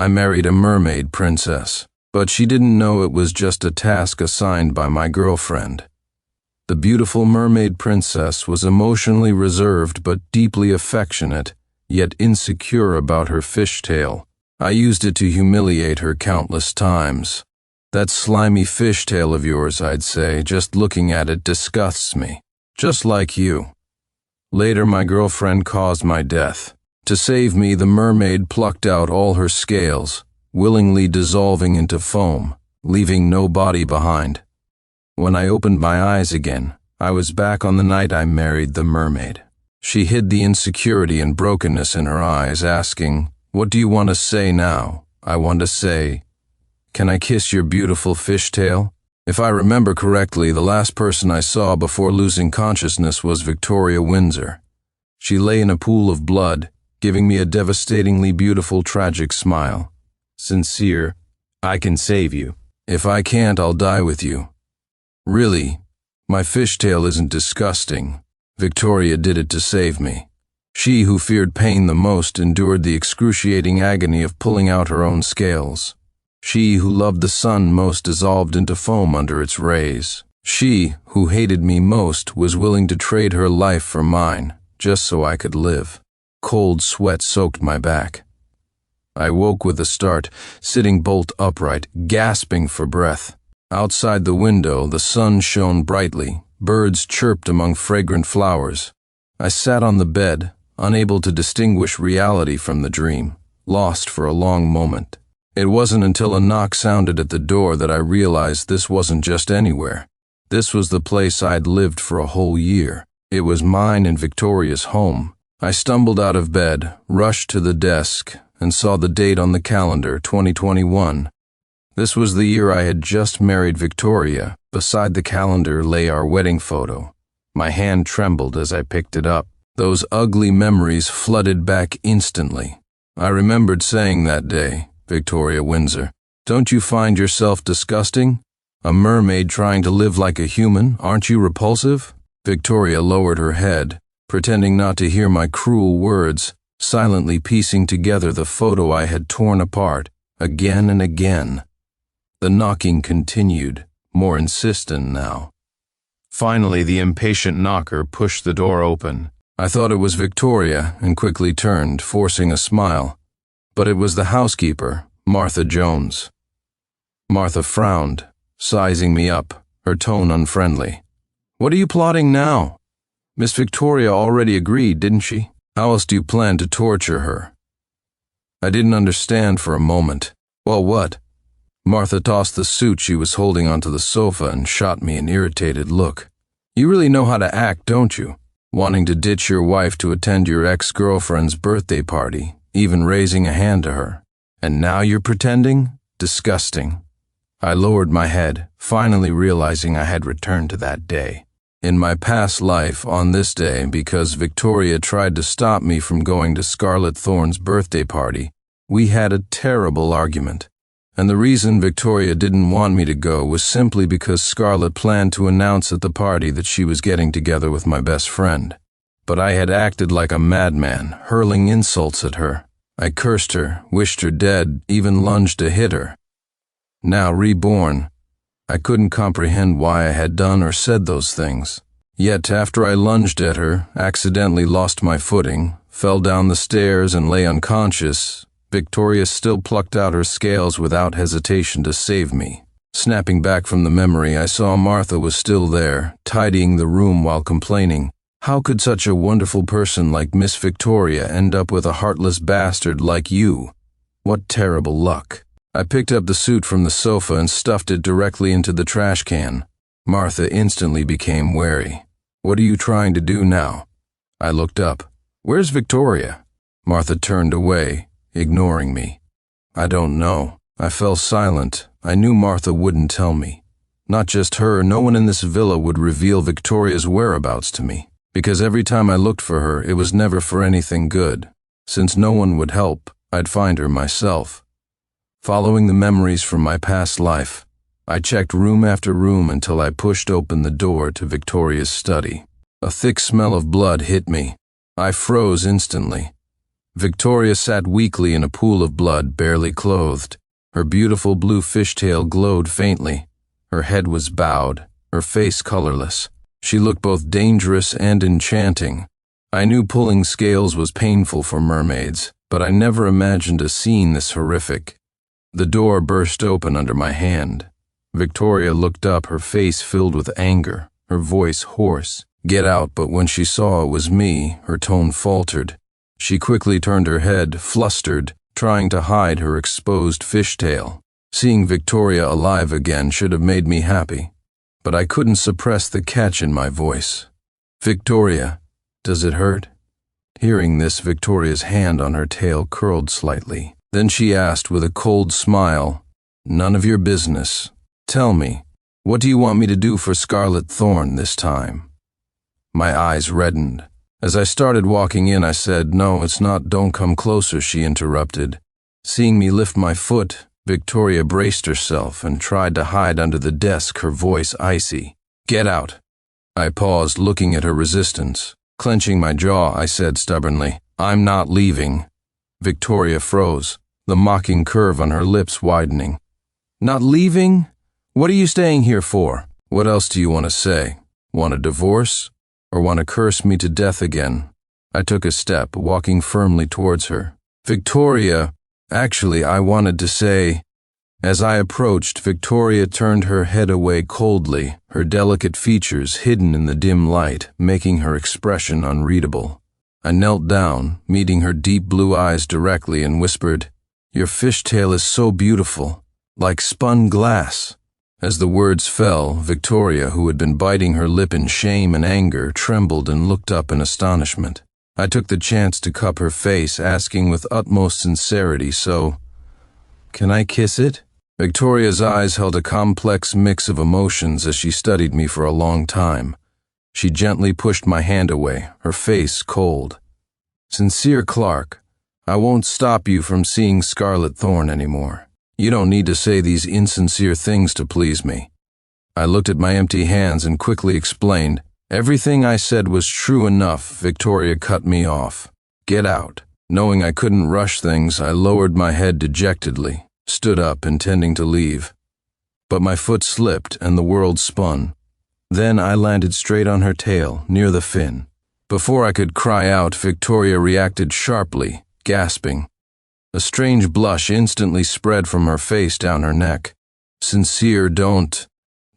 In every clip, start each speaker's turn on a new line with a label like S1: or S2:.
S1: I married a mermaid princess, but she didn't know it was just a task assigned by my girlfriend. The beautiful mermaid princess was emotionally reserved but deeply affectionate, yet insecure about her fishtail. I used it to humiliate her countless times. "That slimy fishtail of yours," I'd say, "just looking at it disgusts me. Just like you." Later, my girlfriend caused my death. To save me, the mermaid plucked out all her scales, willingly dissolving into foam, leaving no body behind. When I opened my eyes again, I was back on the night I married the mermaid. She hid the insecurity and brokenness in her eyes, asking, "What do you want to say now?" I want to say, "Can I kiss your beautiful fishtail?" If I remember correctly, the last person I saw before losing consciousness was Victoria Windsor. She lay in a pool of blood, giving me a devastatingly beautiful, tragic smile. Sincere, "I can save you. If I can't, I'll die with you." Really, my fishtail isn't disgusting. Victoria did it to save me. She, who feared pain the most, endured the excruciating agony of pulling out her own scales. She, who loved the sun most, dissolved into foam under its rays. She, who hated me most, was willing to trade her life for mine, just so I could live. Cold sweat soaked my back. I woke with a start, sitting bolt upright, gasping for breath. Outside the window, the sun shone brightly. Birds chirped among fragrant flowers. I sat on the bed, unable to distinguish reality from the dream, lost for a long moment. It wasn't until a knock sounded at the door that I realized this wasn't just anywhere. This was the place I'd lived for a whole year. It was mine and Victoria's home. I stumbled out of bed, rushed to the desk, and saw the date on the calendar, 2021. This was the year I had just married Victoria. Beside the calendar lay our wedding photo. My hand trembled as I picked it up. Those ugly memories flooded back instantly. I remembered saying that day, "Victoria Windsor, don't you find yourself disgusting? A mermaid trying to live like a human, aren't you repulsive?" Victoria lowered her head, pretending not to hear my cruel words, silently piecing together the photo I had torn apart, again and again. The knocking continued, more insistent now. Finally, the impatient knocker pushed the door open. I thought it was Victoria and quickly turned, forcing a smile. But it was the housekeeper, Martha Jones. Martha frowned, sizing me up, her tone unfriendly. "What are you plotting now? Miss Victoria already agreed, didn't she? How else do you plan to torture her?" I didn't understand for a moment. "Well, what?" Martha tossed the suit she was holding onto the sofa and shot me an irritated look. "You really know how to act, don't you? Wanting to ditch your wife to attend your ex-girlfriend's birthday party, even raising a hand to her. And now you're pretending? Disgusting." I lowered my head, finally realizing I had returned to that day. In my past life, on this day, because Victoria tried to stop me from going to Scarlett Thorne's birthday party, we had a terrible argument. And the reason Victoria didn't want me to go was simply because Scarlett planned to announce at the party that she was getting together with my best friend. But I had acted like a madman, hurling insults at her. I cursed her, wished her dead, even lunged to hit her. Now reborn, I couldn't comprehend why I had done or said those things. Yet after I lunged at her, accidentally lost my footing, fell down the stairs and lay unconscious, Victoria still plucked out her scales without hesitation to save me. Snapping back from the memory, I saw Martha was still there, tidying the room while complaining. How could such a wonderful person like Miss Victoria end up with a heartless bastard like you? What terrible luck. I picked up the suit from the sofa and stuffed it directly into the trash can. Martha instantly became wary. "What are you trying to do now?" I looked up. "Where's Victoria?" Martha turned away, ignoring me. I don't know. I fell silent. I knew Martha wouldn't tell me. Not just her, no one in this villa would reveal Victoria's whereabouts to me, because every time I looked for her, it was never for anything good. Since no one would help, I'd find her myself. Following the memories from my past life, I checked room after room until I pushed open the door to Victoria's study. A thick smell of blood hit me. I froze instantly. Victoria sat weakly in a pool of blood, barely clothed. Her beautiful blue fishtail glowed faintly. Her head was bowed, her face colorless. She looked both dangerous and enchanting. I knew pulling scales was painful for mermaids, but I never imagined a scene this horrific. The door burst open under my hand. Victoria looked up, her face filled with anger, her voice hoarse. "Get out," but when she saw it was me, her tone faltered. She quickly turned her head, flustered, trying to hide her exposed fishtail. Seeing Victoria alive again should have made me happy, but I couldn't suppress the catch in my voice. "Victoria, does it hurt?" Hearing this, Victoria's hand on her tail curled slightly. Then she asked with a cold smile, "None of your business. Tell me, what do you want me to do for Scarlet Thorn this time?" My eyes reddened. As I started walking in, I said, "No, it's not. Don't come closer," she interrupted. Seeing me lift my foot, Victoria braced herself and tried to hide under the desk, her voice icy. "Get out." I paused, looking at her resistance. Clenching my jaw, I said stubbornly, "I'm not leaving." Victoria froze, the mocking curve on her lips widening. "Not leaving? What are you staying here for?" "What else do you want to say? Want a divorce? Or want to curse me to death again?" I took a step, walking firmly towards her. "Victoria, actually, I wanted to say—" As I approached, Victoria turned her head away coldly, her delicate features hidden in the dim light, making her expression unreadable. I knelt down, meeting her deep blue eyes directly, and whispered, "Your fishtail is so beautiful, like spun glass." As the words fell, Victoria, who had been biting her lip in shame and anger, trembled and looked up in astonishment. I took the chance to cup her face, asking with utmost sincerity, "So, can I kiss it?" Victoria's eyes held a complex mix of emotions as she studied me for a long time. She gently pushed my hand away, her face cold. "Sincere Clark, I won't stop you from seeing Scarlet Thorn anymore. You don't need to say these insincere things to please me." I looked at my empty hands and quickly explained. "Everything I said was true enough." Victoria cut me off. "Get out." Knowing I couldn't rush things, I lowered my head dejectedly, stood up intending to leave. But my foot slipped and the world spun. Then I landed straight on her tail, near the fin. Before I could cry out, Victoria reacted sharply, gasping. A strange blush instantly spread from her face down her neck. "Sincere, don't."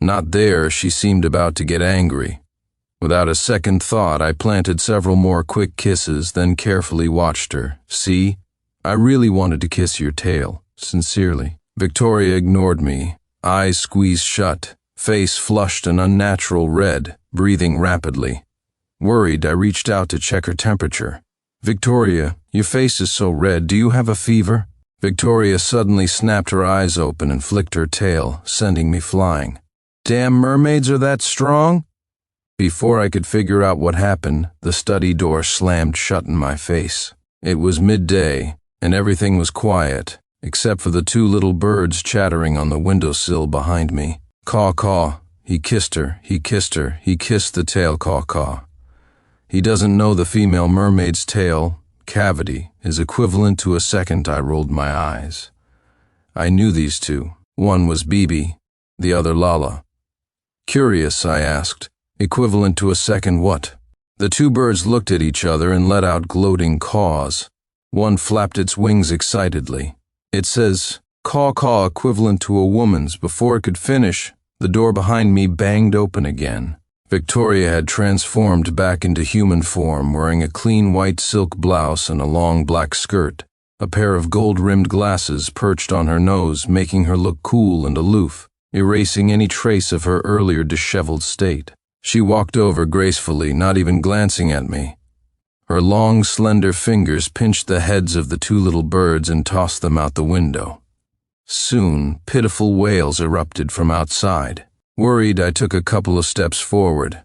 S1: Not there, she seemed about to get angry. Without a second thought, I planted several more quick kisses, then carefully watched her. "See, I really wanted to kiss your tail, sincerely." Victoria ignored me, eyes squeezed shut, face flushed an unnatural red, breathing rapidly. Worried, I reached out to check her temperature. "Victoria, your face is so red. Do you have a fever?" Victoria suddenly snapped her eyes open and flicked her tail, sending me flying. "Damn mermaids are that strong?" Before I could figure out what happened, the study door slammed shut in my face. It was midday, and everything was quiet, except for the two little birds chattering on the windowsill behind me. "Caw-caw." He kissed her, he kissed her, he kissed the tail, caw-caw. He doesn't know the female mermaid's tail, cavity, is equivalent to a second. I rolled my eyes. I knew these two. One was Bibi, the other Lala. "Curious," I asked. "Equivalent to a second what?" The two birds looked at each other and let out gloating caws. One flapped its wings excitedly. "It says, caw-caw equivalent to a woman's." Before it could finish, the door behind me banged open again. Victoria had transformed back into human form, wearing a clean white silk blouse and a long black skirt. A pair of gold-rimmed glasses perched on her nose, making her look cool and aloof, erasing any trace of her earlier disheveled state. She walked over gracefully, not even glancing at me. Her long, slender fingers pinched the heads of the two little birds and tossed them out the window. Soon, pitiful wails erupted from outside. Worried, I took a couple of steps forward.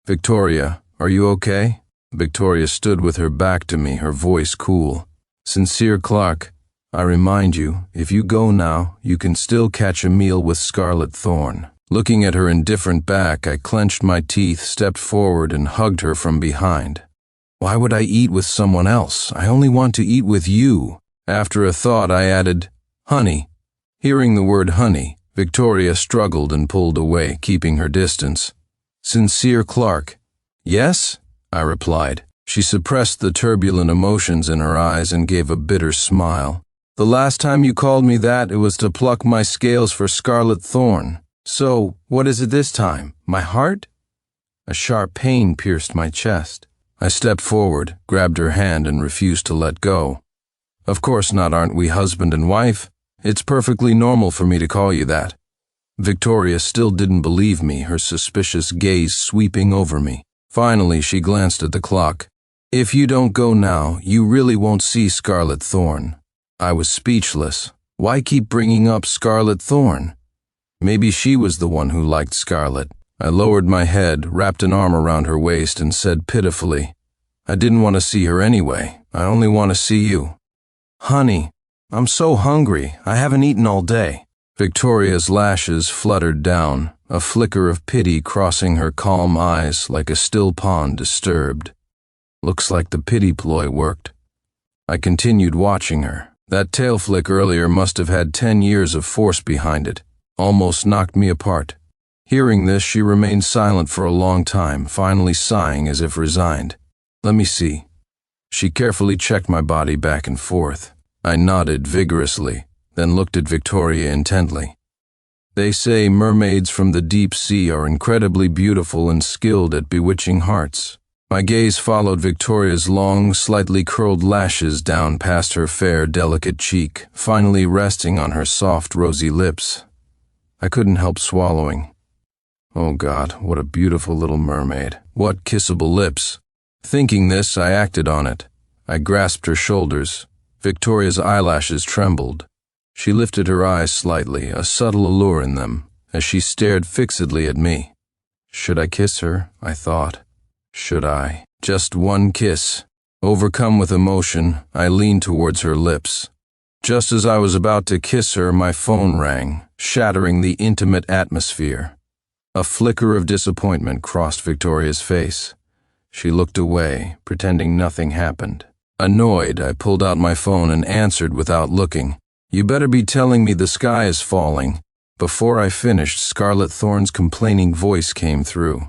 S1: "Victoria, are you okay?" Victoria stood with her back to me, her voice cool. "Sincere Clark, I remind you, if you go now, you can still catch a meal with Scarlet Thorn." Looking at her indifferent back, I clenched my teeth, stepped forward, and hugged her from behind. Why would I eat with someone else? I only want to eat with you. After a thought, I added, honey. Hearing the word honey, Victoria struggled and pulled away, keeping her distance. Sincere Clark. Yes? I replied. She suppressed the turbulent emotions in her eyes and gave a bitter smile. The last time you called me that, it was to pluck my scales for scarlet thorn. So, what is it this time? My heart? A sharp pain pierced my chest. I stepped forward, grabbed her hand, and refused to let go. Of course not, aren't we husband and wife? It's perfectly normal for me to call you that. Victoria still didn't believe me, her suspicious gaze sweeping over me. Finally, she glanced at the clock. If you don't go now, you really won't see Scarlet Thorn. I was speechless. Why keep bringing up Scarlet Thorn? Maybe she was the one who liked Scarlet. I lowered my head, wrapped an arm around her waist, and said pitifully, I didn't want to see her anyway. I only want to see you. Honey, I'm so hungry. I haven't eaten all day. Victoria's lashes fluttered down, a flicker of pity crossing her calm eyes like a still pond disturbed. Looks like the pity ploy worked. I continued watching her. That tail flick earlier must have had 10 years of force behind it. Almost knocked me apart. Hearing this, she remained silent for a long time, finally sighing as if resigned. Let me see. She carefully checked my body back and forth. I nodded vigorously, then looked at Victoria intently. They say mermaids from the deep sea are incredibly beautiful and skilled at bewitching hearts. My gaze followed Victoria's long, slightly curled lashes down past her fair, delicate cheek, finally resting on her soft, rosy lips. I couldn't help swallowing. Oh God, what a beautiful little mermaid. What kissable lips. Thinking this, I acted on it. I grasped her shoulders. Victoria's eyelashes trembled. She lifted her eyes slightly, a subtle allure in them, as she stared fixedly at me. Should I kiss her? I thought. Should I? Just one kiss. Overcome with emotion, I leaned towards her lips. Just as I was about to kiss her, my phone rang, shattering the intimate atmosphere. A flicker of disappointment crossed Victoria's face. She looked away, pretending nothing happened. Annoyed, I pulled out my phone and answered without looking. You better be telling me the sky is falling. Before I finished, Scarlet Thorn's complaining voice came through.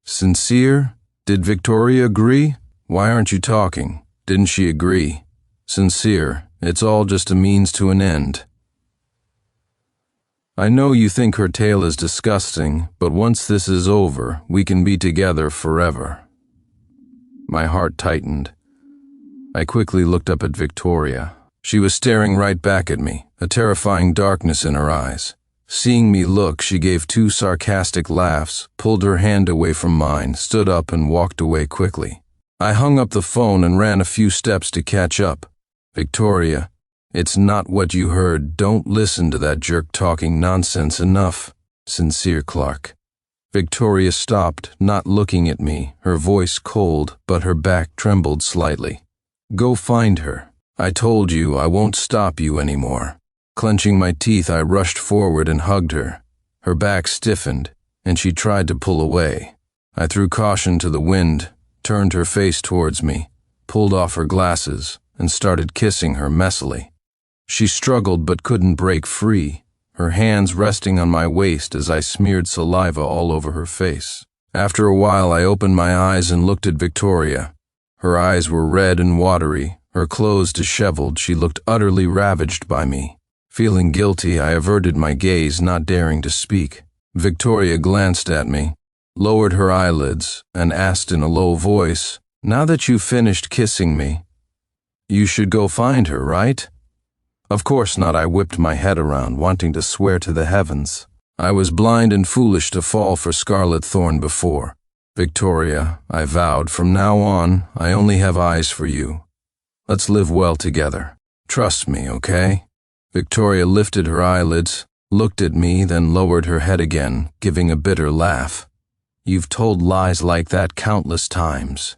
S1: Sincere? Did Victoria agree? Why aren't you talking? Didn't she agree? Sincere, it's all just a means to an end. I know you think her tale is disgusting, but once this is over, we can be together forever. My heart tightened. I quickly looked up at Victoria. She was staring right back at me, a terrifying darkness in her eyes. Seeing me look, she gave 2 sarcastic laughs, pulled her hand away from mine, stood up and walked away quickly. I hung up the phone and ran a few steps to catch up. Victoria, it's not what you heard. Don't listen to that jerk talking nonsense. Enough. Sincere Clark. Victoria stopped, not looking at me, her voice cold, but her back trembled slightly. Go find her. I told you I won't stop you anymore. Clenching my teeth, I rushed forward and hugged her. Her back stiffened, and she tried to pull away. I threw caution to the wind, turned her face towards me, pulled off her glasses, and started kissing her messily. She struggled but couldn't break free, her hands resting on my waist as I smeared saliva all over her face. After a while, I opened my eyes and looked at Victoria. Her eyes were red and watery, her clothes disheveled. She looked utterly ravaged by me. Feeling guilty, I averted my gaze, not daring to speak. Victoria glanced at me, lowered her eyelids, and asked in a low voice, Now that you've finished kissing me, you should go find her, right? Of course not. I whipped my head around, wanting to swear to the heavens. I was blind and foolish to fall for Scarlet Thorn before. Victoria, I vowed, from now on, I only have eyes for you. Let's live well together. Trust me, okay? Victoria lifted her eyelids, looked at me, then lowered her head again, giving a bitter laugh. You've told lies like that countless times.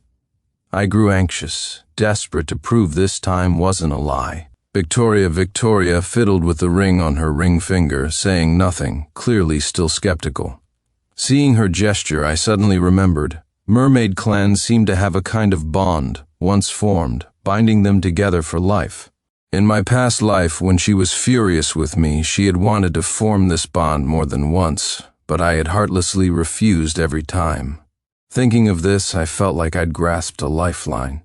S1: I grew anxious, desperate to prove this time wasn't a lie. Victoria fiddled with the ring on her ring finger, saying nothing, clearly still skeptical. Seeing her gesture, I suddenly remembered. Mermaid clans seem to have a kind of bond, once formed, binding them together for life. In my past life, when she was furious with me, she had wanted to form this bond more than once, but I had heartlessly refused every time. Thinking of this, I felt like I'd grasped a lifeline.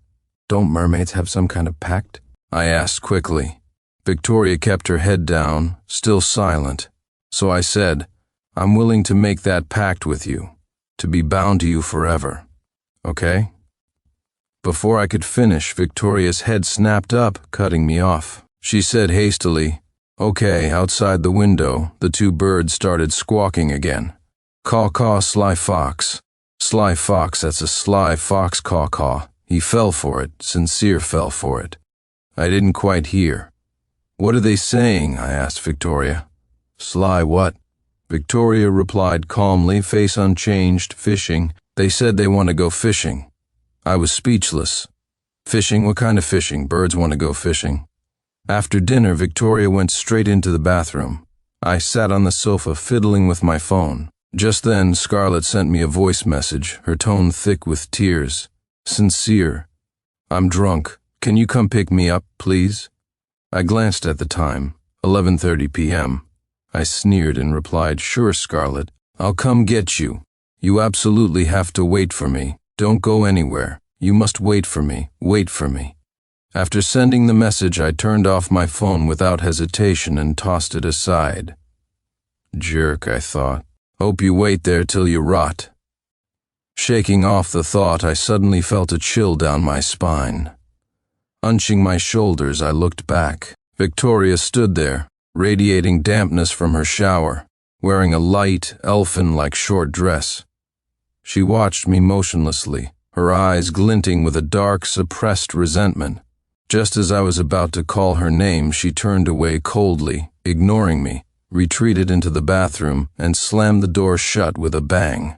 S1: "Don't mermaids have some kind of pact?" I asked quickly. Victoria kept her head down, still silent. So I said, "I'm willing to make that pact with you, to be bound to you forever. Okay?" Before I could finish, Victoria's head snapped up, cutting me off. She said hastily, "Okay." Outside the window, the two birds started squawking again. "Caw caw, sly fox. Sly fox, that's a sly fox, caw caw." He fell for it, Sincere fell for it. I didn't quite hear. "What are they saying?" I asked Victoria. "Sly what?" Victoria replied calmly, face unchanged, "Fishing. They said they want to go fishing." I was speechless. "Fishing? What kind of fishing? Birds want to go fishing." After dinner, Victoria went straight into the bathroom. I sat on the sofa fiddling with my phone. Just then, Scarlett sent me a voice message, her tone thick with tears. "Sincere, I'm drunk. Can you come pick me up, please?" I glanced at the time, 11:30 p.m. I sneered and replied, "Sure, Scarlett. I'll come get you. You absolutely have to wait for me. Don't go anywhere. You must wait for me. Wait for me." After sending the message, I turned off my phone without hesitation and tossed it aside. Jerk, I thought. Hope you wait there till you rot. Shaking off the thought, I suddenly felt a chill down my spine. Hunching my shoulders, I looked back. Victoria stood there, radiating dampness from her shower, wearing a light, elfin-like short dress. She watched me motionlessly, her eyes glinting with a dark, suppressed resentment. Just as I was about to call her name, she turned away coldly, ignoring me, retreated into the bathroom, and slammed the door shut with a bang.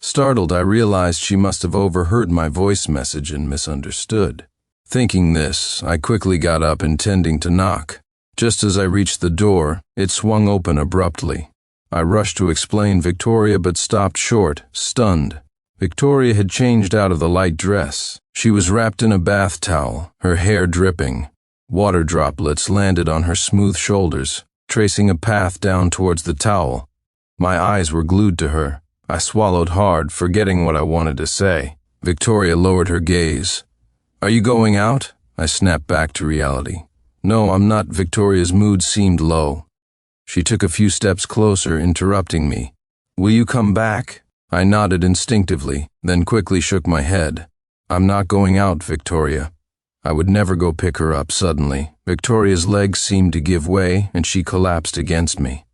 S1: Startled, I realized she must have overheard my voice message and misunderstood. Thinking this, I quickly got up, intending to knock. Just as I reached the door, it swung open abruptly. I rushed to explain Victoria but stopped short, stunned. Victoria had changed out of the light dress. She was wrapped in a bath towel, her hair dripping. Water droplets landed on her smooth shoulders, tracing a path down towards the towel. My eyes were glued to her. I swallowed hard, forgetting what I wanted to say. Victoria lowered her gaze. "Are you going out?" I snapped back to reality. "No, I'm not." Victoria's mood seemed low. She took a few steps closer, interrupting me. "Will you come back?" I nodded instinctively, then quickly shook my head. "I'm not going out, Victoria." I would never go pick her up. Suddenly, Victoria's legs seemed to give way, and she collapsed against me.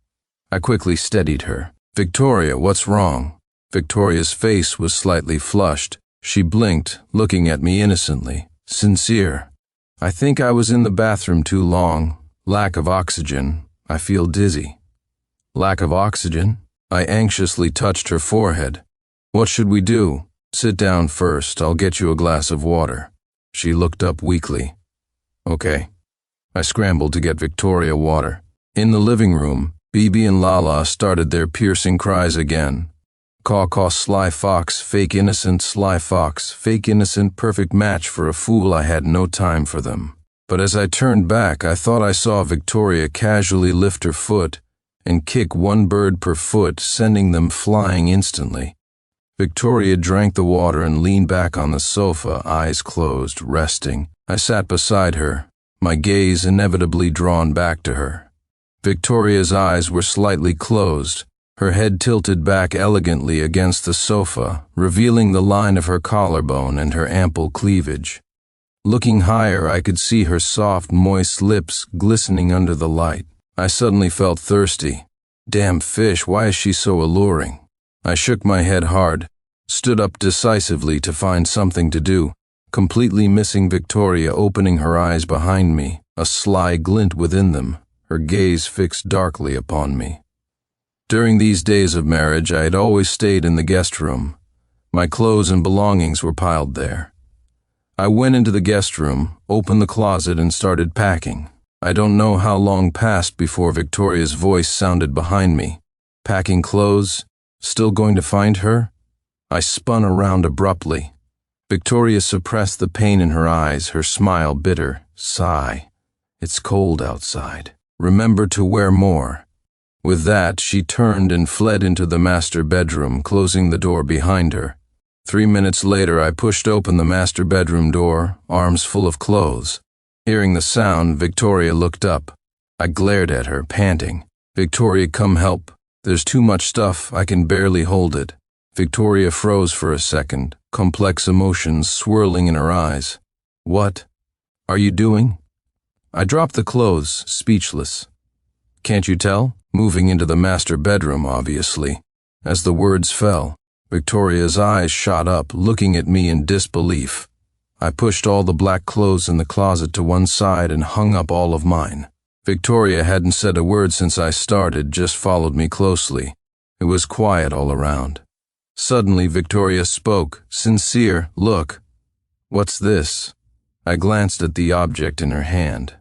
S1: I quickly steadied her. "Victoria, what's wrong?" Victoria's face was slightly flushed. She blinked, looking at me innocently. "Sincere. I think I was in the bathroom too long. Lack of oxygen. I feel dizzy." "Lack of oxygen?" I anxiously touched her forehead. "What should we do?" "Sit down first. I'll get you a glass of water." She looked up weakly. "Okay." I scrambled to get Victoria water. In the living room, Bibi and Lala started their piercing cries again. "Caw caw, sly fox, fake innocent, sly fox, fake innocent, perfect match for a fool." I had no time for them. But as I turned back, I thought I saw Victoria casually lift her foot and kick one bird per foot, sending them flying instantly. Victoria drank the water and leaned back on the sofa, eyes closed, resting. I sat beside her, my gaze inevitably drawn back to her. Victoria's eyes were slightly closed, her head tilted back elegantly against the sofa, revealing the line of her collarbone and her ample cleavage. Looking higher, I could see her soft, moist lips glistening under the light. I suddenly felt thirsty. Damn fish, why is she so alluring? I shook my head hard, stood up decisively to find something to do, completely missing Victoria opening her eyes behind me, a sly glint within them, her gaze fixed darkly upon me. During these days of marriage, I had always stayed in the guest room. My clothes and belongings were piled there. I went into the guest room, opened the closet, and started packing. I don't know how long passed before Victoria's voice sounded behind me. "Packing clothes? Still going to find her?" I spun around abruptly. Victoria suppressed the pain in her eyes, her smile bitter. Sigh. It's cold outside. Remember to wear more. With that, she turned and fled into the master bedroom, closing the door behind her. 3 minutes later, I pushed open the master bedroom door, arms full of clothes. Hearing the sound, Victoria looked up. I glared at her, panting. Victoria, come help. There's too much stuff, I can barely hold it. Victoria froze for a second, complex emotions swirling in her eyes. What are you doing? I dropped the clothes, speechless. Can't you tell? Moving into the master bedroom, obviously. As the words fell, Victoria's eyes shot up, looking at me in disbelief. I pushed all the black clothes in the closet to one side and hung up all of mine. Victoria hadn't said a word since I started, just followed me closely. It was quiet all around. Suddenly, Victoria spoke. Sincere, look. What's this? I glanced at the object in her hand.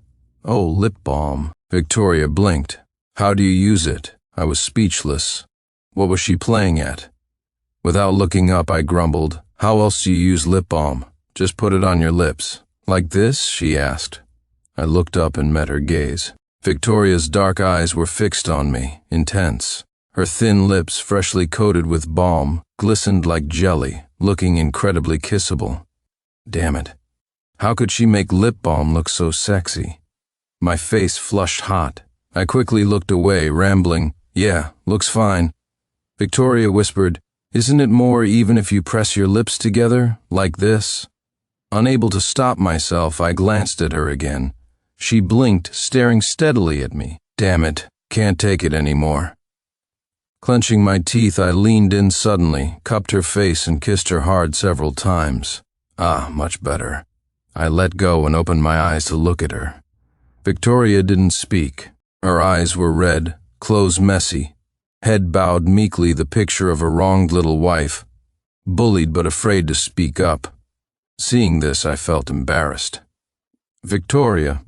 S1: Oh, lip balm. Victoria blinked. How do you use it? I was speechless. What was she playing at? Without looking up, I grumbled. How else do you use lip balm? Just put it on your lips. Like this? She asked. I looked up and met her gaze. Victoria's dark eyes were fixed on me, intense. Her thin lips, freshly coated with balm, glistened like jelly, looking incredibly kissable. Damn it. How could she make lip balm look so sexy? My face flushed hot. I quickly looked away, rambling. Yeah, looks fine. Victoria whispered, Isn't it more even if you press your lips together, like this? Unable to stop myself, I glanced at her again. She blinked, staring steadily at me. Damn it, can't take it anymore. Clenching my teeth, I leaned in suddenly, cupped her face and kissed her hard several times. Ah, much better. I let go and opened my eyes to look at her. Victoria didn't speak. Her eyes were red, clothes messy, head bowed meekly, the picture of a wronged little wife, bullied but afraid to speak up. Seeing this, I felt embarrassed. Victoria.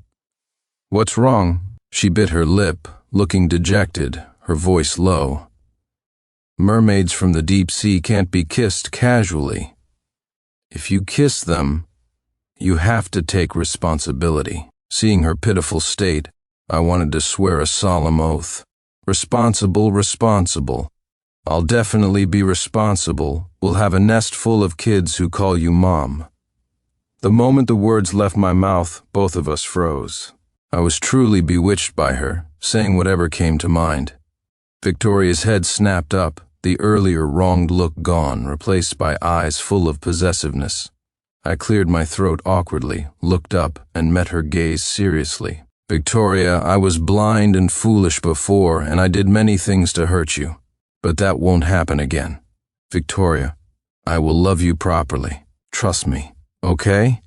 S1: What's wrong? She bit her lip, looking dejected, her voice low. Mermaids from the deep sea can't be kissed casually. If you kiss them, you have to take responsibility. Seeing her pitiful state, I wanted to swear a solemn oath. Responsible, responsible. I'll definitely be responsible. We'll have a nest full of kids who call you Mom. The moment the words left my mouth, both of us froze. I was truly bewitched by her, saying whatever came to mind. Victoria's head snapped up, the earlier wronged look gone, replaced by eyes full of possessiveness. I cleared my throat awkwardly, looked up, and met her gaze seriously. Victoria, I was blind and foolish before, and I did many things to hurt you. But that won't happen again. Victoria, I will love you properly. Trust me. Okay?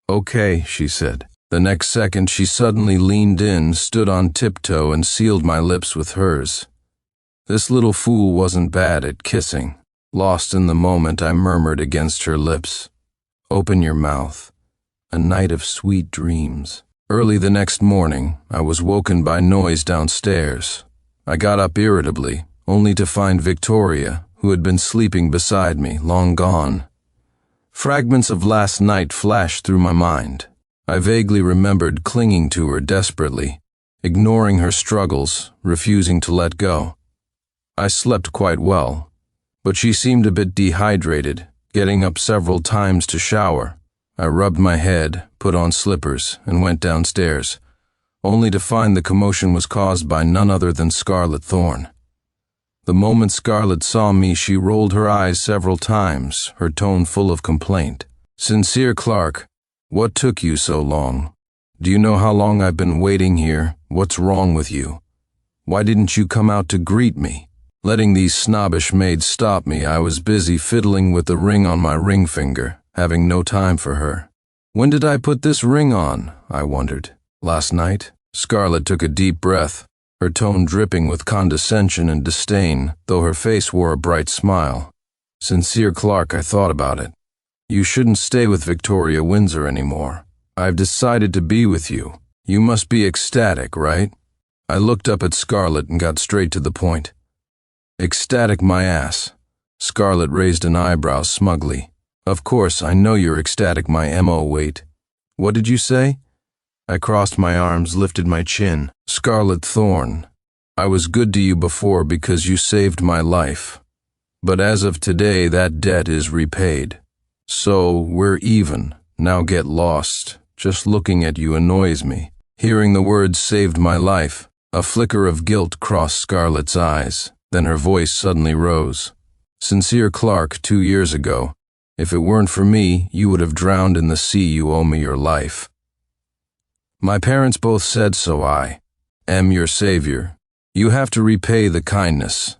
S1: Okay, she said. The next second, she suddenly leaned in, stood on tiptoe, and sealed my lips with hers. This little fool wasn't bad at kissing. Lost in the moment, I murmured against her lips. Open your mouth. A night of sweet dreams. Early the next morning, I was woken by noise downstairs. I got up irritably, only to find Victoria, who had been sleeping beside me, long gone. Fragments of last night flashed through my mind. I vaguely remembered clinging to her desperately, ignoring her struggles, refusing to let go. I slept quite well, but she seemed a bit dehydrated, getting up several times to shower. I rubbed my head, put on slippers, and went downstairs, only to find the commotion was caused by none other than Scarlet Thorne. The moment Scarlet saw me, she rolled her eyes several times, her tone full of complaint. Sincere Clark, what took you so long? Do you know how long I've been waiting here? What's wrong with you? Why didn't you come out to greet me? Letting these snobbish maids stop me, I was busy fiddling with the ring on my ring finger, having no time for her. When did I put this ring on? I wondered. Last night? Scarlet took a deep breath, her tone dripping with condescension and disdain, though her face wore a bright smile. Sincere Clark, I thought about it. You shouldn't stay with Victoria Windsor anymore. I've decided to be with you. You must be ecstatic, right? I looked up at Scarlet and got straight to the point. Ecstatic my ass. Scarlett raised an eyebrow smugly. Of course, I know you're ecstatic, my M.O. Wait. What did you say? I crossed my arms, lifted my chin. Scarlett Thorne, I was good to you before because you saved my life. But as of today, that debt is repaid. So, we're even. Now get lost. Just looking at you annoys me. Hearing the words saved my life, a flicker of guilt crossed Scarlett's eyes. Then her voice suddenly rose. Sincere Clark, 2 years ago. If it weren't for me, you would have drowned in the sea. You owe me your life. My parents both said so. I am your savior. You have to repay the kindness.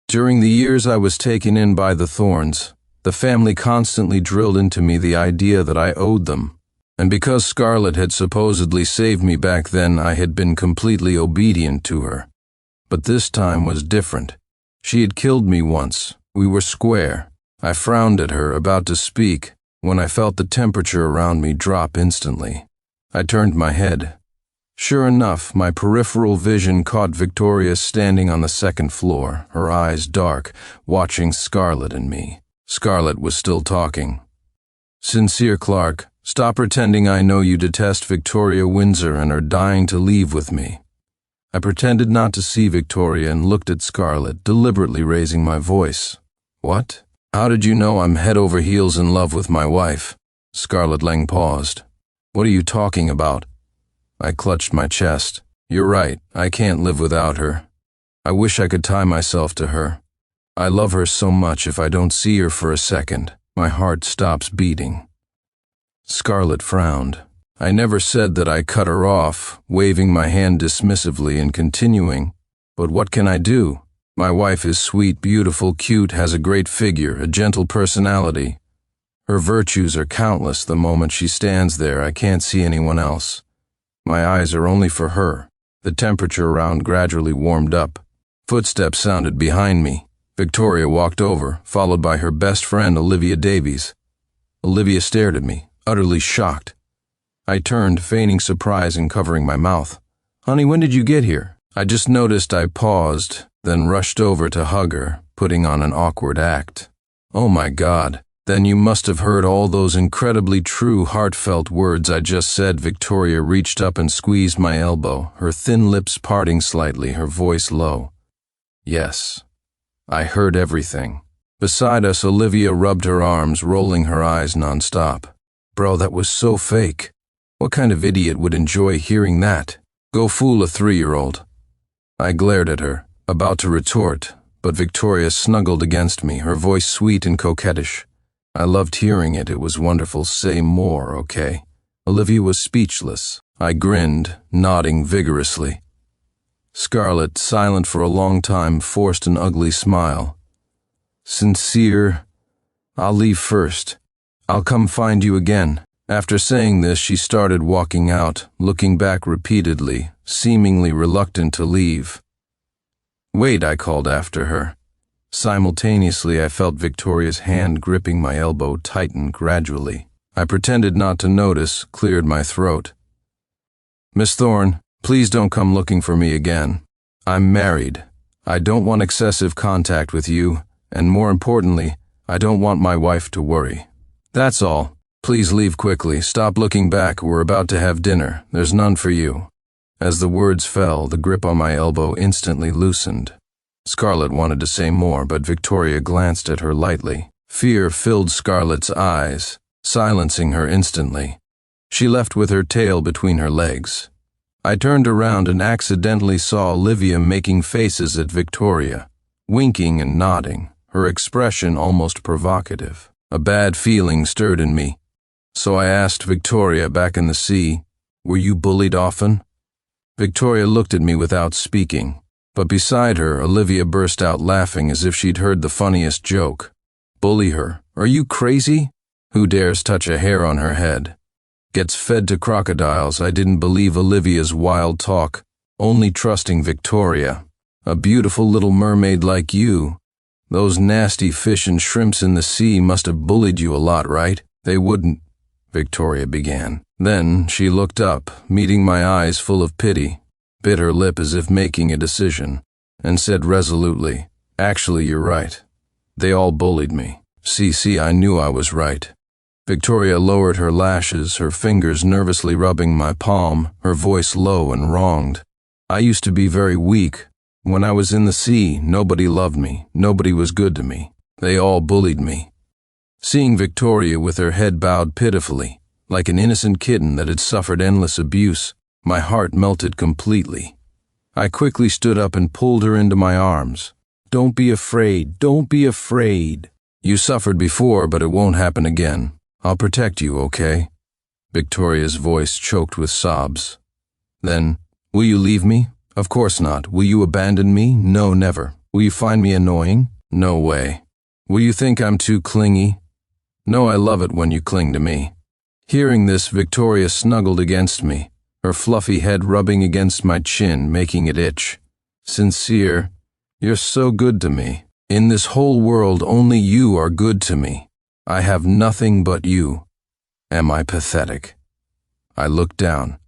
S1: During the years I was taken in by the Thorns, the family constantly drilled into me the idea that I owed them. And because Scarlett had supposedly saved me back then, I had been completely obedient to her. But this time was different. She had killed me once. We were square. I frowned at her, about to speak, when I felt the temperature around me drop instantly. I turned my head. Sure enough, my peripheral vision caught Victoria standing on the second floor, her eyes dark, watching Scarlett and me. Scarlett was still talking. Sincere Clark, stop pretending I know you detest Victoria Windsor and are dying to leave with me. I pretended not to see Victoria and looked at Scarlett, deliberately raising my voice. What? How did you know I'm head over heels in love with my wife? Scarlett Lang paused. What are you talking about? I clutched my chest. You're right, I can't live without her. I wish I could tie myself to her. I love her so much if I don't see her for a second, my heart stops beating. Scarlett frowned. I never said that I cut her off, waving my hand dismissively and continuing. But what can I do? My wife is sweet, beautiful, cute, has a great figure, a gentle personality. Her virtues are countless. The moment she stands there, I can't see anyone else. My eyes are only for her. The temperature around gradually warmed up. Footsteps sounded behind me. Victoria walked over, followed by her best friend, Olivia Davies. Olivia stared at me, utterly shocked. I turned, feigning surprise and covering my mouth. Honey, when did you get here? I just noticed. I paused, then rushed over to hug her, putting on an awkward act. Oh my God. Then you must have heard all those incredibly true, heartfelt words I just said. Victoria reached up and squeezed my elbow, her thin lips parting slightly, her voice low. Yes, I heard everything. Beside us, Olivia rubbed her arms, rolling her eyes nonstop. Bro, that was so fake. What kind of idiot would enjoy hearing that? Go fool a 3-year-old. I glared at her, about to retort, but Victoria snuggled against me, her voice sweet and coquettish. I loved hearing it. It was wonderful. Say more, okay? Olivia was speechless. I grinned, nodding vigorously. Scarlett, silent for a long time, forced an ugly smile. Sincere, I'll leave first. I'll come find you again. After saying this, she started walking out, looking back repeatedly, seemingly reluctant to leave. Wait, I called after her. Simultaneously, I felt Victoria's hand gripping my elbow tighten gradually. I pretended not to notice, cleared my throat. Miss Thorne, please don't come looking for me again. I'm married. I don't want excessive contact with you, and more importantly, I don't want my wife to worry. That's all. Please leave quickly. Stop looking back. We're about to have dinner. There's none for you. As the words fell, the grip on my elbow instantly loosened. Scarlett wanted to say more, but Victoria glanced at her lightly. Fear filled Scarlett's eyes, silencing her instantly. She left with her tail between her legs. I turned around and accidentally saw Olivia making faces at Victoria, winking and nodding, her expression almost provocative. A bad feeling stirred in me, so I asked Victoria back in the sea, "Were you bullied often?" Victoria looked at me without speaking. But beside her, Olivia burst out laughing as if she'd heard the funniest joke. Bully her? Are you crazy? Who dares touch a hair on her head? Gets fed to crocodiles. I didn't believe Olivia's wild talk, only trusting Victoria. A beautiful little mermaid like you. Those nasty fish and shrimps in the sea must have bullied you a lot, right? They wouldn't, Victoria began. Then she looked up, meeting my eyes full of pity, bit her lip as if making a decision, and said resolutely, "Actually, you're right. They all bullied me. See, I knew I was right. Victoria lowered her lashes, her fingers nervously rubbing my palm, her voice low and wronged. I used to be very weak. When I was in the sea, nobody loved me, nobody was good to me. They all bullied me. Seeing Victoria with her head bowed pitifully, like an innocent kitten that had suffered endless abuse, my heart melted completely. I quickly stood up and pulled her into my arms. Don't be afraid, don't be afraid. You suffered before, but it won't happen again. I'll protect you, okay? Victoria's voice choked with sobs. Then, will you leave me? Of course not. Will you abandon me? No, never. Will you find me annoying? No way. Will you think I'm too clingy? No, I love it when you cling to me. Hearing this, Victoria snuggled against me, her fluffy head rubbing against my chin, making it itch. Sincere, you're so good to me. In this whole world, only you are good to me. I have nothing but you. Am I pathetic? I looked down.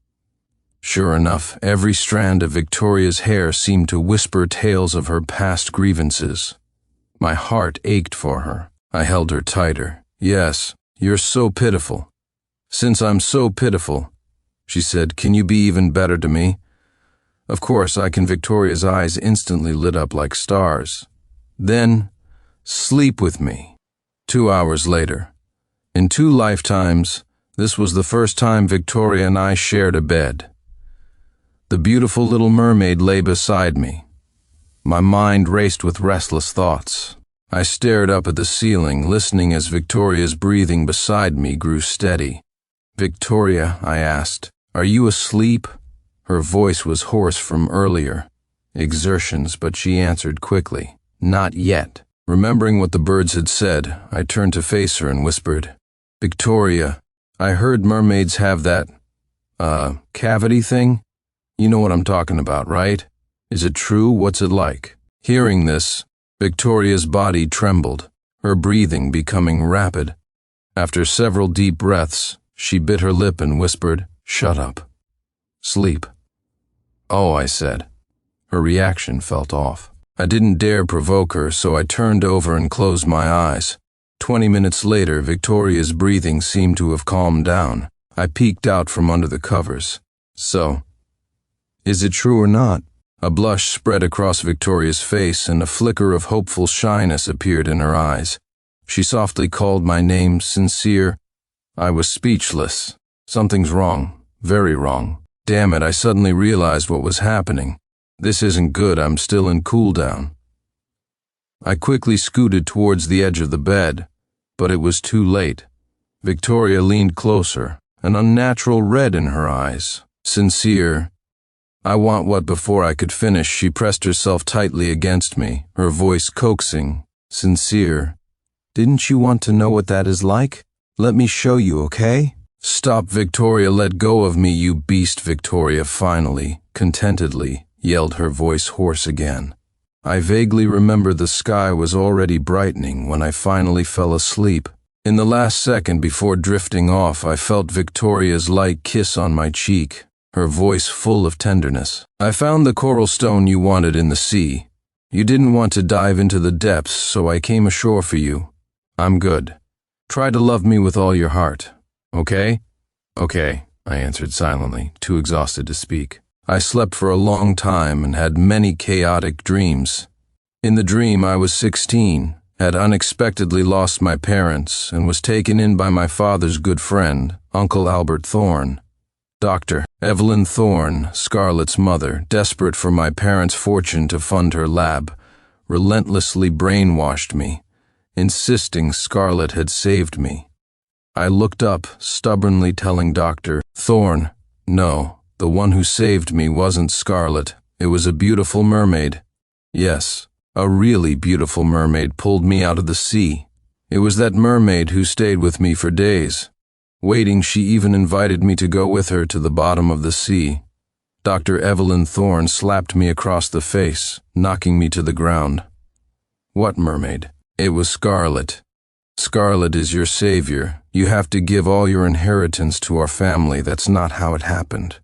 S1: Sure enough, every strand of Victoria's hair seemed to whisper tales of her past grievances. My heart ached for her. I held her tighter. Yes, you're so pitiful. Since I'm so pitiful, she said, can you be even better to me? Of course I can. Victoria's eyes instantly lit up like stars. Then, sleep with me. 2 hours later. In 2 lifetimes, this was the first time Victoria and I shared a bed. The beautiful little mermaid lay beside me. My mind raced with restless thoughts. I stared up at the ceiling, listening as Victoria's breathing beside me grew steady. Victoria, I asked, are you asleep? Her voice was hoarse from earlier exertions, but she answered quickly, not yet. Remembering what the birds had said, I turned to face her and whispered, Victoria, I heard mermaids have that, cavity thing? You know what I'm talking about, right? Is it true? What's it like? Hearing this, Victoria's body trembled, her breathing becoming rapid. After several deep breaths, she bit her lip and whispered, shut up. Sleep. Oh, I said. Her reaction felt off. I didn't dare provoke her, so I turned over and closed my eyes. 20 minutes later, Victoria's breathing seemed to have calmed down. I peeked out from under the covers. So, is it true or not? A blush spread across Victoria's face and a flicker of hopeful shyness appeared in her eyes. She softly called my name, Sincere. I was speechless. Something's wrong. Very wrong. Damn it, I suddenly realized what was happening. This isn't good, I'm still in cool down. I quickly scooted towards the edge of the bed, but it was too late. Victoria leaned closer, an unnatural red in her eyes. Sincere. I want what? Before I could finish, she pressed herself tightly against me, her voice coaxing. Sincere. Didn't you want to know what that is like? Let me show you, okay? Stop, Victoria, let go of me, you beast. Victoria finally, contentedly, yelled, her voice hoarse again. I vaguely remember the sky was already brightening when I finally fell asleep. In the last second before drifting off, I felt Victoria's light kiss on my cheek, her voice full of tenderness. I found the coral stone you wanted in the sea. You didn't want to dive into the depths, so I came ashore for you. I'm good. Try to love me with all your heart. Okay? Okay, I answered silently, too exhausted to speak. I slept for a long time and had many chaotic dreams. In the dream, I was 16, had unexpectedly lost my parents, and was taken in by my father's good friend, Uncle Albert Thorne. Dr. Evelyn Thorne, Scarlett's mother, desperate for my parents' fortune to fund her lab, relentlessly brainwashed me, insisting Scarlett had saved me. I looked up, stubbornly telling Dr. Thorne, no, the one who saved me wasn't Scarlett. It was a beautiful mermaid. Yes, a really beautiful mermaid pulled me out of the sea. It was that mermaid who stayed with me for days. Waiting, she even invited me to go with her to the bottom of the sea. Dr. Evelyn Thorne slapped me across the face, knocking me to the ground. What mermaid? It was Scarlett. Scarlett is your savior. You have to give all your inheritance to our family. That's not how it happened.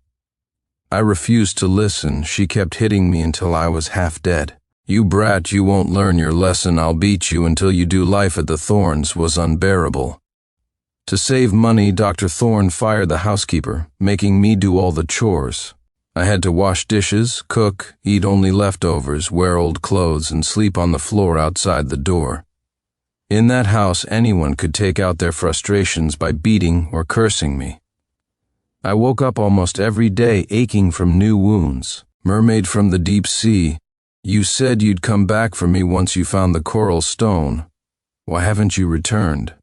S1: I refused to listen. She kept hitting me until I was half dead. "You brat, you won't learn your lesson, I'll beat you until you do life at the Thorns," was unbearable. To save money, Dr. Thorne fired the housekeeper, making me do all the chores. I had to wash dishes, cook, eat only leftovers, wear old clothes, and sleep on the floor outside the door. In that house, anyone could take out their frustrations by beating or cursing me. I woke up almost every day aching from new wounds. "Mermaid from the deep sea, you said you'd come back for me once you found the coral stone. Why haven't you returned?"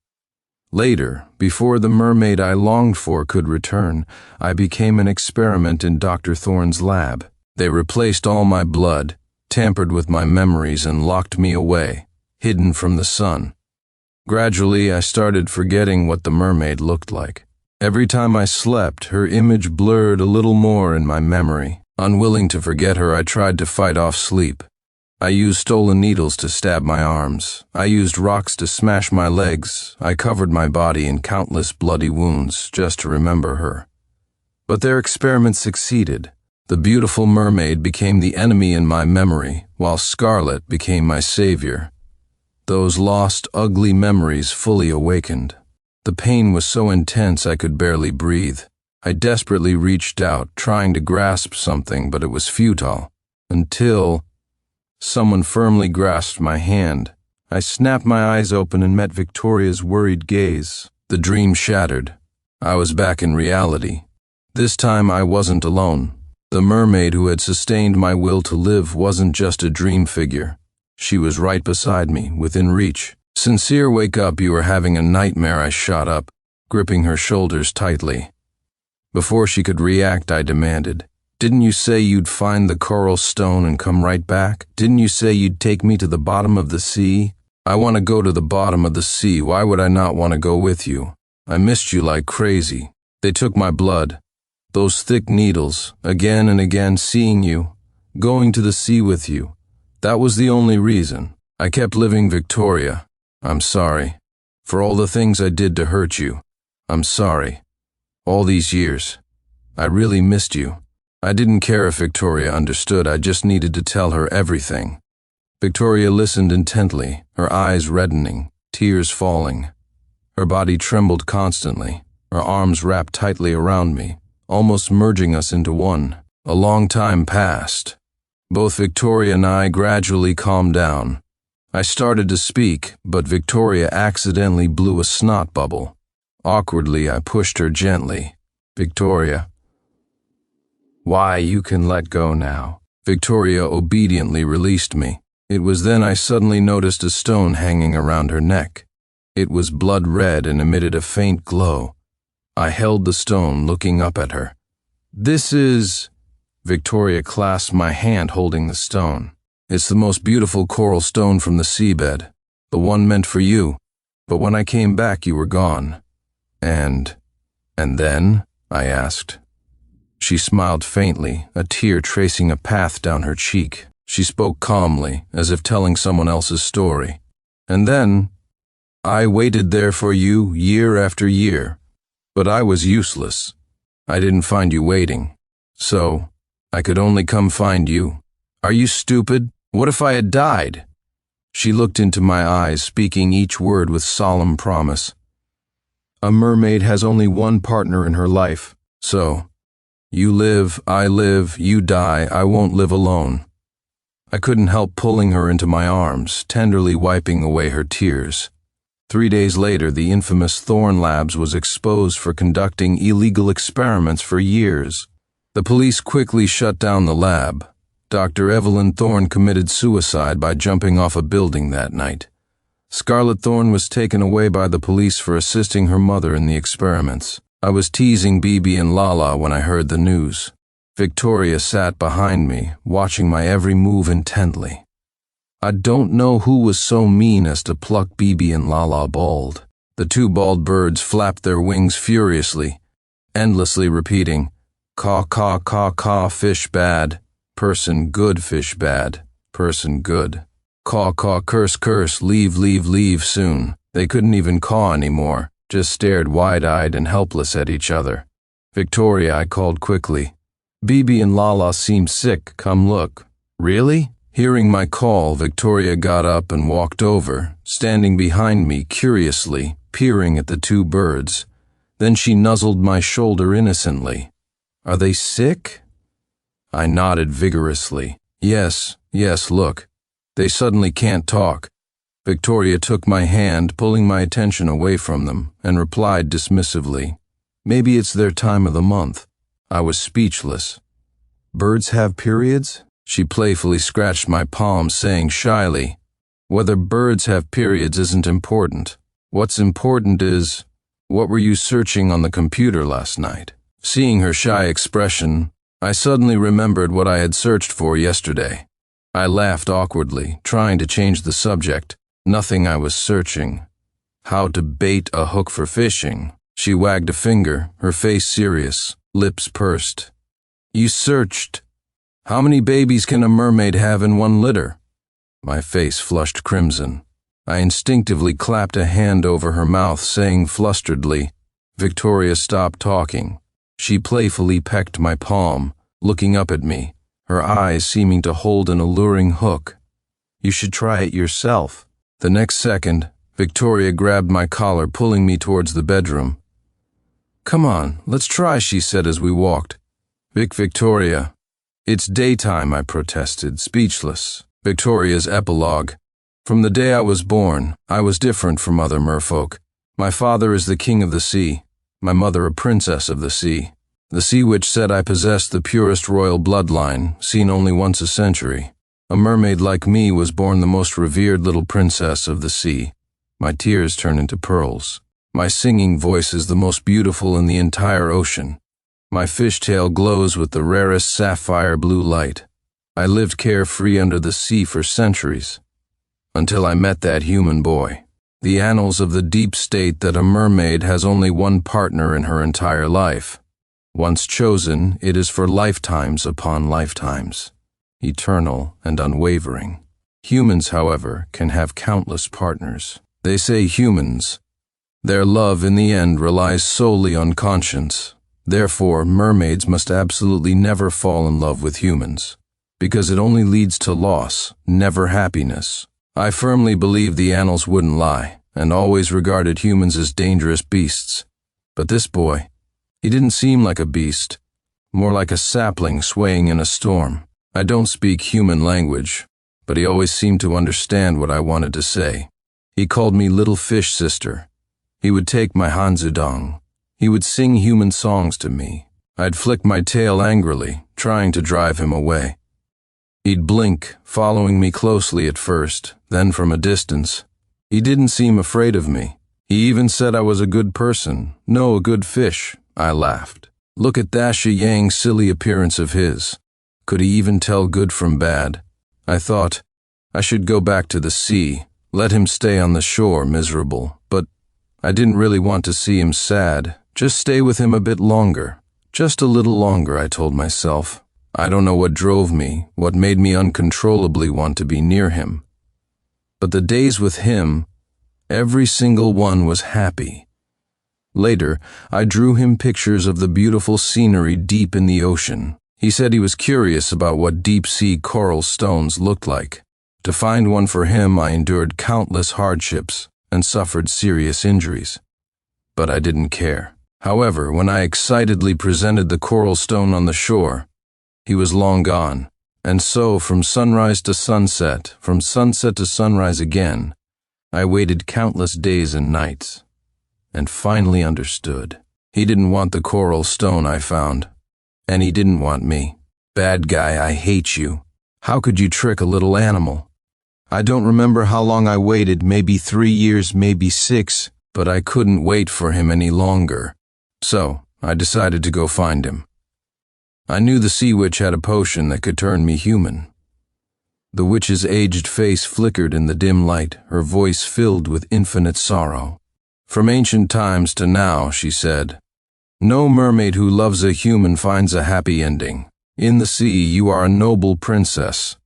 S1: Later, before the mermaid I longed for could return, I became an experiment in Dr. Thorne's lab. They replaced all my blood, tampered with my memories, and locked me away, hidden from the sun. Gradually, I started forgetting what the mermaid looked like. Every time I slept, her image blurred a little more in my memory. Unwilling to forget her, I tried to fight off sleep. I used stolen needles to stab my arms. I used rocks to smash my legs. I covered my body in countless bloody wounds just to remember her. But their experiment succeeded. The beautiful mermaid became the enemy in my memory, while Scarlet became my savior. Those lost, ugly memories fully awakened. The pain was so intense I could barely breathe. I desperately reached out, trying to grasp something, but it was futile. Until someone firmly grasped my hand. I snapped my eyes open and met Victoria's worried gaze. The dream shattered. I was back in reality. This time I wasn't alone. The mermaid who had sustained my will to live wasn't just a dream figure. She was right beside me, within reach. "Sincere, wake up, you are having a nightmare," I shot up, gripping her shoulders tightly. Before she could react, I demanded, "Didn't you say you'd find the coral stone and come right back? Didn't you say you'd take me to the bottom of the sea?" "I want to go to the bottom of the sea. Why would I not want to go with you? I missed you like crazy. They took my blood. Those thick needles, again and again, seeing you, going to the sea with you. That was the only reason. I kept living, Victoria. I'm sorry. For all the things I did to hurt you. I'm sorry. All these years. I really missed you." I didn't care if Victoria understood. I just needed to tell her everything. Victoria listened intently, her eyes reddening, tears falling. Her body trembled constantly, her arms wrapped tightly around me, almost merging us into one. A long time passed. Both Victoria and I gradually calmed down. I started to speak, but Victoria accidentally blew a snot bubble. Awkwardly, I pushed her gently. "Victoria." "Why, you can let go now." Victoria obediently released me. It was then I suddenly noticed a stone hanging around her neck. It was blood red and emitted a faint glow. I held the stone, looking up at her. "This is—" Victoria clasped my hand holding the stone. "It's the most beautiful coral stone from the seabed, the one meant for you. But when I came back, you were gone." And then?" I asked. She smiled faintly, a tear tracing a path down her cheek. She spoke calmly, as if telling someone else's story. "And then, I waited there for you year after year. But I was useless. I didn't find you waiting. So, I could only come find you. Are you stupid? What if I had died?" She looked into my eyes, speaking each word with solemn promise. "A mermaid has only one partner in her life. So, you live, I live, you die, I won't live alone." I couldn't help pulling her into my arms, tenderly wiping away her tears. 3 days later, the infamous Thorne Labs was exposed for conducting illegal experiments for years. The police quickly shut down the lab. Dr. Evelyn Thorne committed suicide by jumping off a building that night. Scarlet Thorne was taken away by the police for assisting her mother in the experiments. I was teasing Bibi and Lala when I heard the news. Victoria sat behind me, watching my every move intently. I don't know who was so mean as to pluck Bibi and Lala bald. The two bald birds flapped their wings furiously, endlessly repeating, "Caw, caw, caw, caw, fish bad. Person good, fish bad. Person good. Caw, caw, curse, curse, leave, leave, leave soon." They couldn't even caw anymore, just stared wide-eyed and helpless at each other. "Victoria," I called quickly. "Bibi and Lala seem sick, come look." "Really?" Hearing my call, Victoria got up and walked over, standing behind me curiously, peering at the two birds. Then she nuzzled my shoulder innocently. "Are they sick?" I nodded vigorously. Yes, look. They suddenly can't talk." Victoria took my hand, pulling my attention away from them, and replied dismissively, "Maybe it's their time of the month." I was speechless. "Birds have periods?" She playfully scratched my palm, saying shyly, "Whether birds have periods isn't important. What's important is, what were you searching on the computer last night?" Seeing her shy expression, I suddenly remembered what I had searched for yesterday. I laughed awkwardly, trying to change the subject. "Nothing I was searching. How to bait a hook for fishing." She wagged a finger, her face serious, lips pursed. "You searched. How many babies can a mermaid have in one litter?" My face flushed crimson. I instinctively clapped a hand over her mouth, saying flusteredly, "Victoria, stop talking." She playfully pecked my palm, looking up at me, her eyes seeming to hold an alluring hook. "You should try it yourself." The next second, Victoria grabbed my collar, pulling me towards the bedroom. "Come on, let's try," she said as we walked. Victoria." "It's daytime," I protested, speechless. Victoria's epilogue. "From the day I was born, I was different from other merfolk. My father is the king of the sea, my mother a princess of the sea. The sea witch said I possessed the purest royal bloodline, seen only once a century. A mermaid like me was born the most revered little princess of the sea. My tears turn into pearls. My singing voice is the most beautiful in the entire ocean. My fishtail glows with the rarest sapphire blue light. I lived carefree under the sea for centuries, until I met that human boy. The annals of the deep state that a mermaid has only one partner in her entire life. Once chosen, it is for lifetimes upon lifetimes, eternal and unwavering. Humans, however, can have countless partners. They say humans. Their love in the end relies solely on conscience. Therefore, mermaids must absolutely never fall in love with humans, because it only leads to loss, never happiness. I firmly believe the annals wouldn't lie, and always regarded humans as dangerous beasts. But this boy, he didn't seem like a beast, more like a sapling swaying in a storm. I don't speak human language, but he always seemed to understand what I wanted to say. He called me little fish sister. He would take my hanzudong. He would sing human songs to me. I'd flick my tail angrily, trying to drive him away. He'd blink, following me closely at first, then from a distance. He didn't seem afraid of me. He even said I was a good person, no, a good fish. I laughed. Look at that Yang's silly appearance of his. Could he even tell good from bad? I thought, I should go back to the sea, let him stay on the shore miserable, but I didn't really want to see him sad. Just stay with him a bit longer. Just a little longer, I told myself. I don't know what drove me, what made me uncontrollably want to be near him. But the days with him, every single one was happy. Later, I drew him pictures of the beautiful scenery deep in the ocean. He said he was curious about what deep-sea coral stones looked like. To find one for him, I endured countless hardships and suffered serious injuries. But I didn't care. However, when I excitedly presented the coral stone on the shore, he was long gone. And so, from sunrise to sunset, from sunset to sunrise again, I waited countless days and nights, and finally understood. He didn't want the coral stone I found, and he didn't want me. Bad guy, I hate you. How could you trick a little animal? I don't remember how long I waited, maybe 3 years, maybe 6, but I couldn't wait for him any longer. So, I decided to go find him. I knew the sea witch had a potion that could turn me human. The witch's aged face flickered in the dim light, her voice filled with infinite sorrow. From ancient times to now, she said, no mermaid who loves a human finds a happy ending. In the sea, you are a noble princess,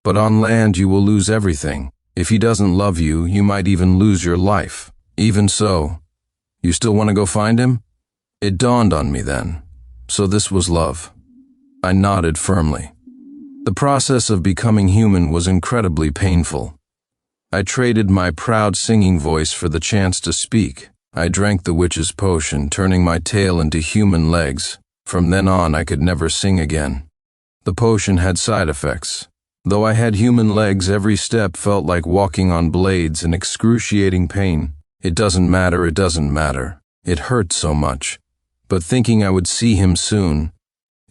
S1: but on land you will lose everything. If he doesn't love you, you might even lose your life. Even so, you still want to go find him? It dawned on me then. So this was love. I nodded firmly. The process of becoming human was incredibly painful. I traded my proud singing voice for the chance to speak. I drank the witch's potion, turning my tail into human legs. From then on, I could never sing again. The potion had side effects. Though I had human legs, every step felt like walking on blades in excruciating pain. It doesn't matter. It hurt so much. But thinking I would see him soon,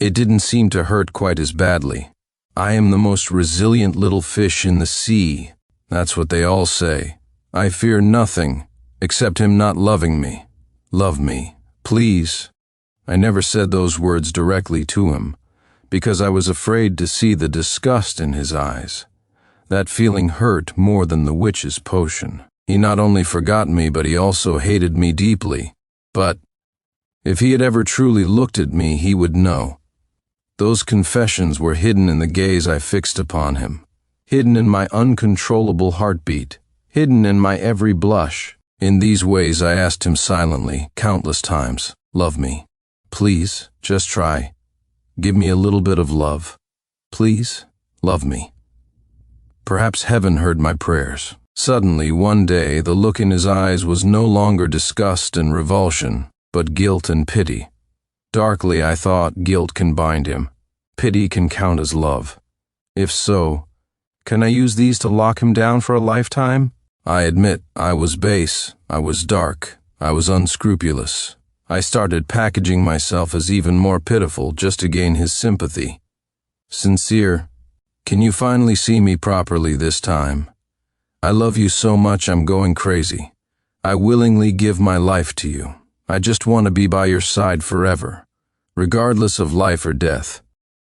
S1: it didn't seem to hurt quite as badly. I am the most resilient little fish in the sea. That's what they all say. I fear nothing except him not loving me. Love me, please. I never said those words directly to him, because I was afraid to see the disgust in his eyes. That feeling hurt more than the witch's potion. He not only forgot me, but he also hated me deeply. But if he had ever truly looked at me, he would know. Those confessions were hidden in the gaze I fixed upon him, hidden in my uncontrollable heartbeat, hidden in my every blush. In these ways I asked him silently, countless times, love me. Please, just try. Give me a little bit of love. Please, love me. Perhaps heaven heard my prayers. Suddenly, one day, the look in his eyes was no longer disgust and revulsion, but guilt and pity. Darkly, I thought, guilt can bind him. Pity can count as love. If so, can I use these to lock him down for a lifetime? I admit, I was base, I was dark, I was unscrupulous. I started packaging myself as even more pitiful just to gain his sympathy. Sincere, can you finally see me properly this time? I love you so much I'm going crazy. I willingly give my life to you. I just want to be by your side forever, regardless of life or death.